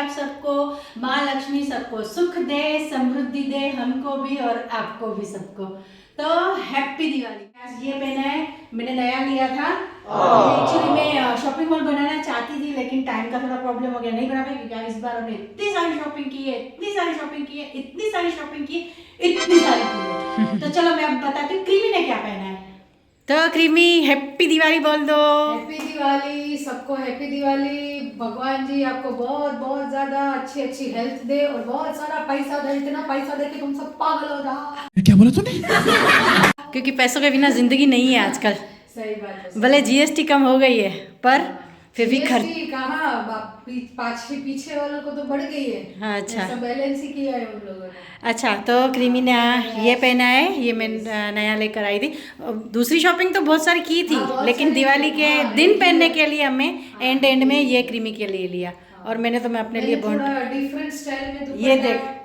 आप सबको। माँ लक्ष्मी सबको सुख दे, समृद्धि दे, हमको भी और आपको भी सबको। तो हैप्पी दिवाली। ये पहना है, मैंने नया लिया था और एक्चुअली मैं शॉपिंग मॉल बनाना चाहती थी, लेकिन टाइम का थोड़ा प्रॉब्लम हो गया, नहीं बना पाई क्योंकि इस बार हमने इतनी सारी शॉपिंग की है, इतनी सारी शॉपिंग की है, इतनी सारी शॉपिंग की, इतनी सारी की है। तो चलो मैं अब बताती हूँ क्रीमी ने क्या पहना है। तो क्रीमी हैप्पी दिवाली बोल दो। हैप्पी दिवाली सबको, हैप्पी दिवाली। भगवान जी आपको बहुत बहुत ज्यादा अच्छी अच्छी हेल्थ दे और बहुत सारा पैसा दे, इतना पैसा दे कि तुम सब पागल हो जाओ। क्या बोला तूने? क्योंकि पैसों के बिना जिंदगी नहीं है आजकल। सही बात है। भले जीएसटी कम हो गई है पर फिर भी खर्च कहाँ पीछे वालों को तो बढ़ गई है। हाँ, अच्छा बैलेंस ही किया है उन लोगों ने। अच्छा, तो क्रीमी ने ये पहना है, ये मैं नया लेकर आई थी। दूसरी शॉपिंग तो बहुत सारी की थी, लेकिन दिवाली के दिन पहनने के लिए हमें एंड में ये क्रीमी के लिए लिया। और मैंने तो मैं अपने लिए बहुत डिफरेंट स्टाइल में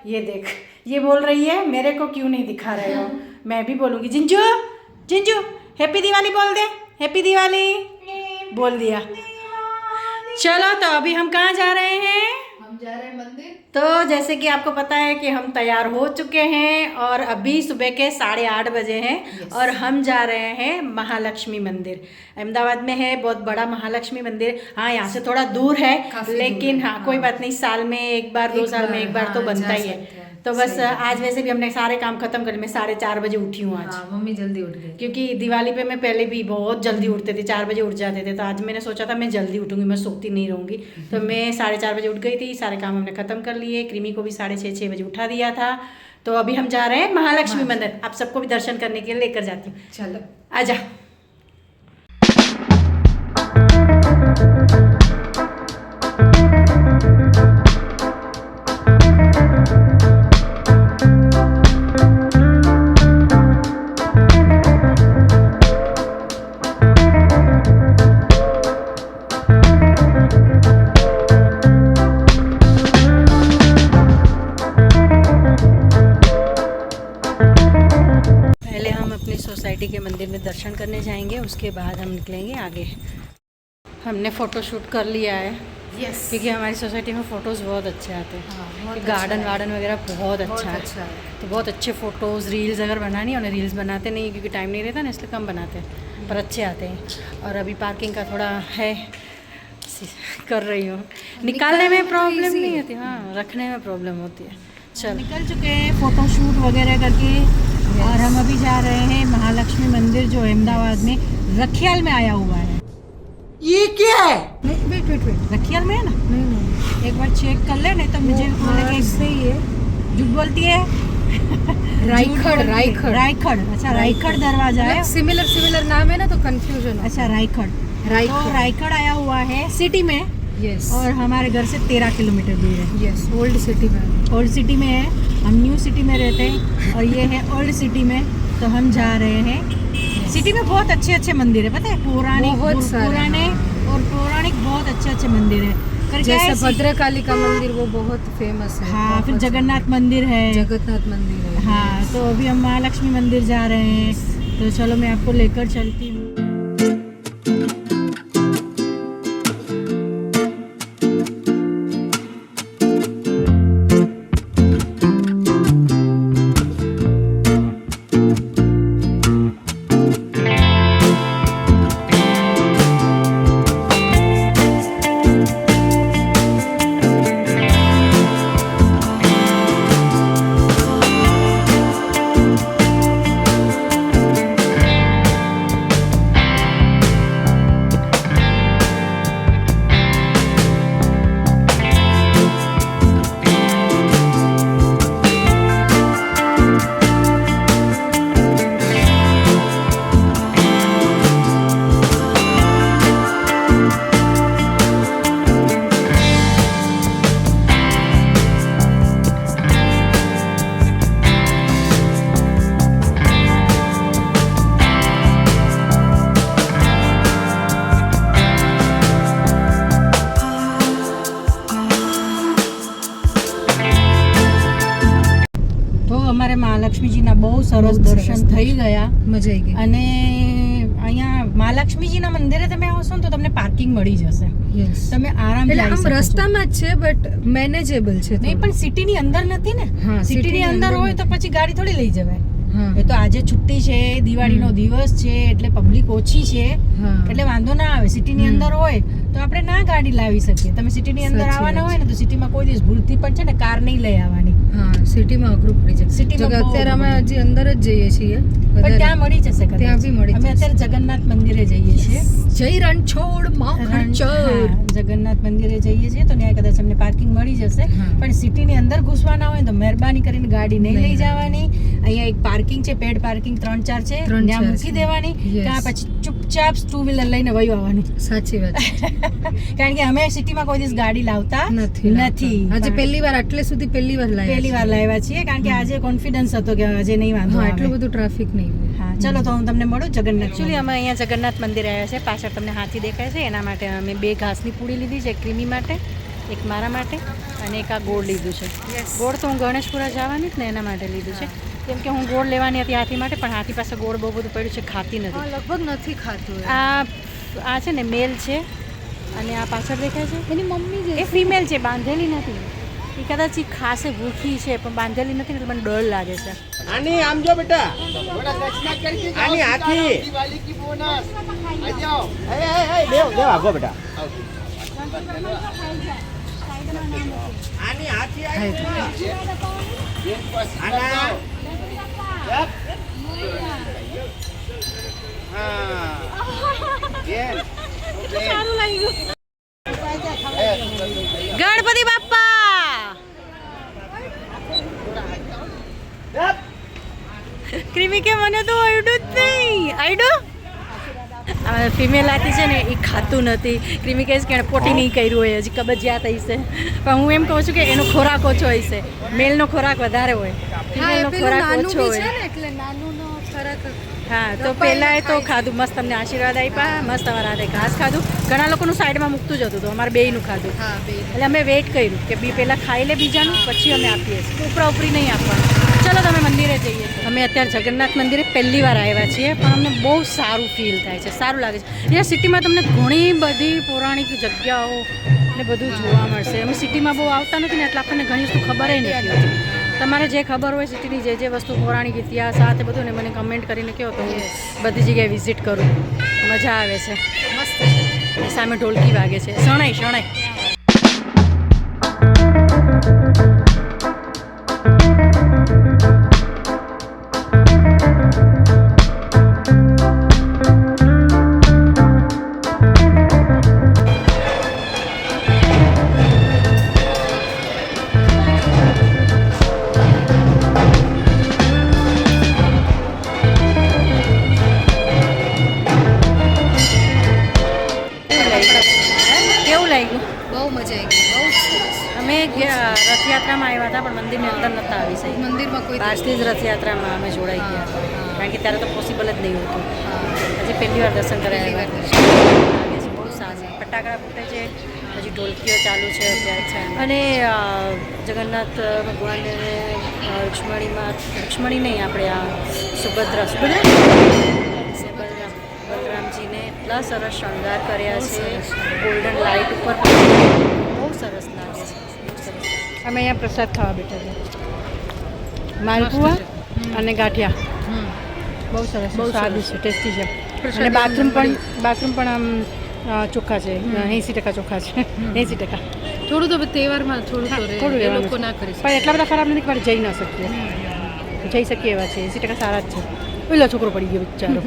ये देख ये बोल रही है मेरे को क्यों नहीं दिखा रहे हो। मैं भी बोलूँगी जिंजू जिंजू हैप्पी दिवाली बोल दे, हैप्पी दिवाली बोल दिया। चलो तो अभी हम कहाँ जा रहे हैं? हम जा रहे हैं मंदिर। तो जैसे कि आपको पता है कि हम तैयार हो चुके हैं और अभी सुबह के 8:30 बजे हैं और हम जा रहे हैं महालक्ष्मी मंदिर। अहमदाबाद में है बहुत बड़ा महालक्ष्मी मंदिर। हाँ, यहाँ से थोड़ा दूर है, लेकिन हाँ कोई बात नहीं, साल में एक बार 2 साल में एक बार तो बनता ही है। तो बस आज वैसे भी हमने सारे काम खत्म कर लिए। मैं 4:30 बजे उठी हूँ आज। मम्मी जल्दी उठ गई क्योंकि दिवाली पे मैं पहले भी बहुत जल्दी उठते थे, 4 बजे उठ जाते थे। तो आज मैंने सोचा था मैं जल्दी उठूंगी, मैं सोती नहीं रहूँगी। तो मैं 4:30 बजे उठ गई थी, सारे काम हमने खत्म कर लिए। क्रीमी को भी 6:30 बजे उठा दिया था। तो अभी हम जा रहे हैं महालक्ष्मी मंदिर। आप सबको भी दर्शन करने के लिए लेकर जाती हूँ। चलो आजा। सोसाइटी के मंदिर में दर्शन करने जाएंगे, उसके बाद हम निकलेंगे आगे। हमने फ़ोटो शूट कर लिया है। यस, क्योंकि हमारी सोसाइटी में फ़ोटोज़ बहुत अच्छे आते हैं। हाँ, गार्डन वार्डन वगैरह बहुत अच्छा है। तो बहुत अच्छे फ़ोटोज़ रील्स अगर बनानी है, उन्हें रील्स बनाते नहीं क्योंकि टाइम नहीं रहता ना, इसलिए कम बनाते हैं, पर अच्छे आते हैं। और अभी पार्किंग का थोड़ा है, कर रही हूँ। निकालने में प्रॉब्लम नहीं होती, हाँ रखने में प्रॉब्लम होती है। चल निकल चुके हैं फ़ोटो शूट वगैरह करके। और हम अभी जा रहे हैं महालक्ष्मी मंदिर, जो अहमदाबाद में रखियाल में आया हुआ है। ये क्या है? वेट रखियाल में है ना? नहीं, एक बार चेक कर ले, नहीं तो मुझे बोलेंगे सही है। झूठ बोलती है। रायखड़। अच्छा, रायखड़ दरवाजा है। सिमिलर नाम है ना, तो कंफ्यूजन। अच्छा, रायखड़ तो रायखड़ आया हुआ है सिटी में। यस, और हमारे घर से 13 किलोमीटर दूर है। यस, ओल्ड सिटी में है। हम न्यू सिटी में रहते हैं और ये है ओल्ड सिटी में। तो हम जा रहे हैं। सिटी में बहुत अच्छे मंदिर है, पता है, पुराने और पौराणिक बहुत अच्छे मंदिर है। जैसे भद्रकाली का मंदिर, वो बहुत फेमस है। हाँ, फिर जगन्नाथ मंदिर है। हाँ, तो अभी हम महालक्ष्मी मंदिर जा रहे हैं। तो चलो मैं आपको लेकर चलती हूँ। અમારે મહાલક્ષ્મીજીના બહુ સરસ દર્શન થઈ ગયા, મજા આવી ગઈ. અને અહીંયા મહાલક્ષ્મીજીના મંદિરે તમે આવશો ને તો તમને પાર્કિંગ મળી જશે. યસ તમે આરામથી એટલે આવી આમ શકો છો. રસ્તામાં જ છે બટ મેનેજેબલ છે નહીં પણ સિટીની અંદર નથી ને. હા, સિટીની સિટીની અંદર અંદર હોય તો પછી ગાડી થોડી લઈ જવાય. હા એ તો આજે છુટ્ટી છે, દિવાળીનો દિવસ છે એટલે પબ્લિક ઓછી છે હા એટલે વાંધો ના આવે. સિટીની અંદર હોય તો આપણે ના ગાડી લાવી શકીએ. તમે સિટીની અંદર સાચી આવવાના વાત હોય ને તો સિટીમાં કોઈ દિવસ ભૂલથી પણ છે ને કાર નહીં લઈ આવવાની. હા સિટીમાં અઘરું પડી જાય. સિટીમાં જો કે બહુ અત્યારે અમે અઘરું. હજી અંદર જ જઈએ છીએ પણ વધારે. ત્યાં મળી જશે કદાચ. ત્યાં બી મળી અમે જશે. અત્યારે જગન્નાથ મંદિરે જઈએ છીએ. જય રણછોડ માખણ ચોર. હા, જગન્નાથ મંદિરે જઈએ છીએ તો ત્યાં કદાચ અમને પાર્કિંગ મળી જશે. હા. પણ સિટીની અંદર ઘૂસવાના હોય તો મહેરબાની કરીને ગાડી નહીં લઈ નહીં. જવાની. અહીંયા એક પાર્કિંગ છે, પેડ પાર્કિંગ 3-4 છે, 3-4 ત્યાં મૂકી છે. દેવાની. Yes. કાં પછી ચૂપચાપ ટુ વ્હીલર લઈને વયું આવવાની. સાચી વાત છે. કારણ કે અમે સિટીમાં કોઈ દિવસ ગાડી લાવતા નથી નથી. આજે પહેલી વાર આટલે સુધી પહેલી વાર લાવ્યા પહેલી વાર લાવ્યા છીએ કારણ કે આજે કોન્ફિડન્સ હતો કે આજે નહીં વાંધો હા આવે. એટલું બધું ટ્રાફિક નહીં હોય. હા ચલો તો હું તમને મળું જગન્નાથ. એકચ્યુઅલી અમે અહીંયા જગન્નાથ મંદિર આવ્યા છે. પાછળ તમને હાથી દેખાય છે એના માટે અમે 2 ઘાસની પૂડી લીધી છે, એક ક્રીમી માટે, એક મારા માટે અને એક આ ગોળ લીધું છે. ગોળ તો હું ગણેશપુરા જવાની જ ને એના માટે લીધું છે. કેમ કે હું ગોળ લેવાની હતી હાથી માટે પણ હાથી પાસે ગોળ બહુ બધું પડ્યું છે, ખાતી નથી. લગભગ નથી ખાતું આ છે ને મેલ છે અને આ પાછળ દેખાય છે એની મમ્મી એ ફિમેલ છે, બાંધેલી નથી. એ કદાચ ઈ ખાસે ભૂખી છે પણ બાંધેલી નથી એટલે મને ડર લાગે છે. આની આમ જો બેટા આની હાથી દેવ આગો બેટા આની હાથી આના ગણપતિ બાપ્પા ક્રીમી કે મને તો આવડું જ નહીં. આવડું ફિમેલ હાથી છે ને એ ખાતું નથી. ક્રીમી કહે છે કે એણે પોટી નહીં કર્યું હોય, હજી કબજિયાત હશે. પણ હું એમ કહું છું કે એનો ખોરાક ઓછો હશે, મેલનો ખોરાક વધારે હોય, ફિમેલનો ખોરાક ઓછો હોય. એટલે નાનુંનો ખોરાક હા તો પહેલા એ તો ખાધું મસ્ત, તમને આશીર્વાદ આપ્યા, મસ્ત અમારા હાથે ઘાસ ખાધું. ઘણા લોકોનું સાઈડમાં મૂકતું જ હતું તો અમારે બેયનું ખાધું. હા બે એટલે અમે વેઇટ કર્યું કે પહેલાં ખાઈ લે બીજાનું પછી અમે આપીએ છીએ. ઉપરા ઉપરી નહીં આપવાનું. ચલો તમે મંદિરે જઈએ. અમે અત્યારે જગન્નાથ મંદિરે પહેલી વાર આવ્યા છીએ પણ અમને બહુ સારું ફીલ થાય છે, સારું લાગે છે. અહીંયા સિટીમાં તમને ઘણી બધી પૌરાણિક જગ્યાઓ ને બધું જોવા મળશે. અમે સિટીમાં બહુ આવતા નથી ને એટલે આપણને ઘણી વસ્તુ ખબર નથી હોતી. તમારે જે ખબર હોય સિટીની જે વસ્તુ પૌરાણિક ઇતિહાસ આ તે બધું ને મને કમેન્ટ કરીને કહો તો હું બધી જગ્યાએ વિઝિટ કરું. મજા આવે છે. મસ્ત અને સામે ઢોલકી વાગે છે, શણાય શણાય. કેવું લાગ્યું? બહુ મજા આવી ગઈ, બહુ જ સરસ. અમે રથયાત્રામાં આવ્યા હતા પણ મંદિરની અંદર નહોતા આવી શકીએ. મંદિરમાં કોઈ બહારથી જ રથયાત્રામાં અમે જોડાઈ ગયા હતા. કારણ કે ત્યારે તો પોસિબલ જ નહીં હતું. હજી પહેલી વાર દર્શન કરાયા પહેલી વાર લાગે છે બહુ સારું. ફટાકડા ફૂટે છે, હજી ઢોલકીઓ ચાલુ છે અત્યારે. અને જગન્નાથ ભગવાનને રૂક્ષ્મણી નહીં આપણે આ બલરામજીને એટલા સરસ શણગાર કર્યા છે. ગોલ્ડન લાઇટ ઉપર બહુ સરસ લાગે છે, બહુ સરસ. અમે અહીંયા પ્રસાદ ખાવા બેઠા છે, માલપુઆ અને ગાંઠિયા. બહુ સરસ, બહુ સારું છે, ટેસ્ટી છે. અને બાથરૂમ પણ આમ ચોખ્ખા છે, 80% ચોખ્ખા છે. 80% થોડું તો તહેવારમાં થોડું તો થોડું એ રહેવાનું લોકો છે. ના કરી શકે. પણ એટલા બધા ખરાબ નથી કે મારે જઈ ન શકીએ. જઈ શકીએ એવા છે, 80% સારા જ છે. પેલો છોકરો પડી ગયો બિચારો.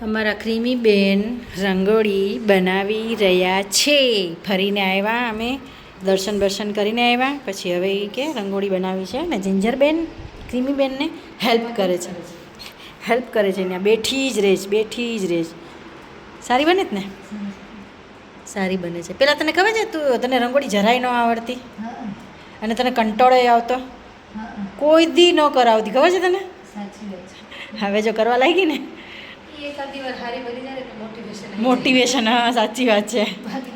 અમારા ક્રીમી બેન રંગોળી બનાવી રહ્યા છે. ફરીને આવ્યા, અમે દર્શન કરીને આવ્યા પછી હવે એ કે રંગોળી બનાવી છે ને જિંજર બેન ક્રીમી બેનને હેલ્પ કરે છે. હેલ્પ કરે છે ત્યાં બેઠી જ રહીશ સારી બને જ ને સારી બને છે પેલા તને ખબર છે તું તને રંગોળી જરાય ન આવડતી અને તને કંટાળો આવતો કોઈ દી ન કરાવતી ખબર છે તને સાચી વાત છે હવે જો કરવા લાગી ને એકાદી વાર હારી બની જાય ને તો મોટિવેશન મોટિવેશન હા સાચી વાત છે બાકી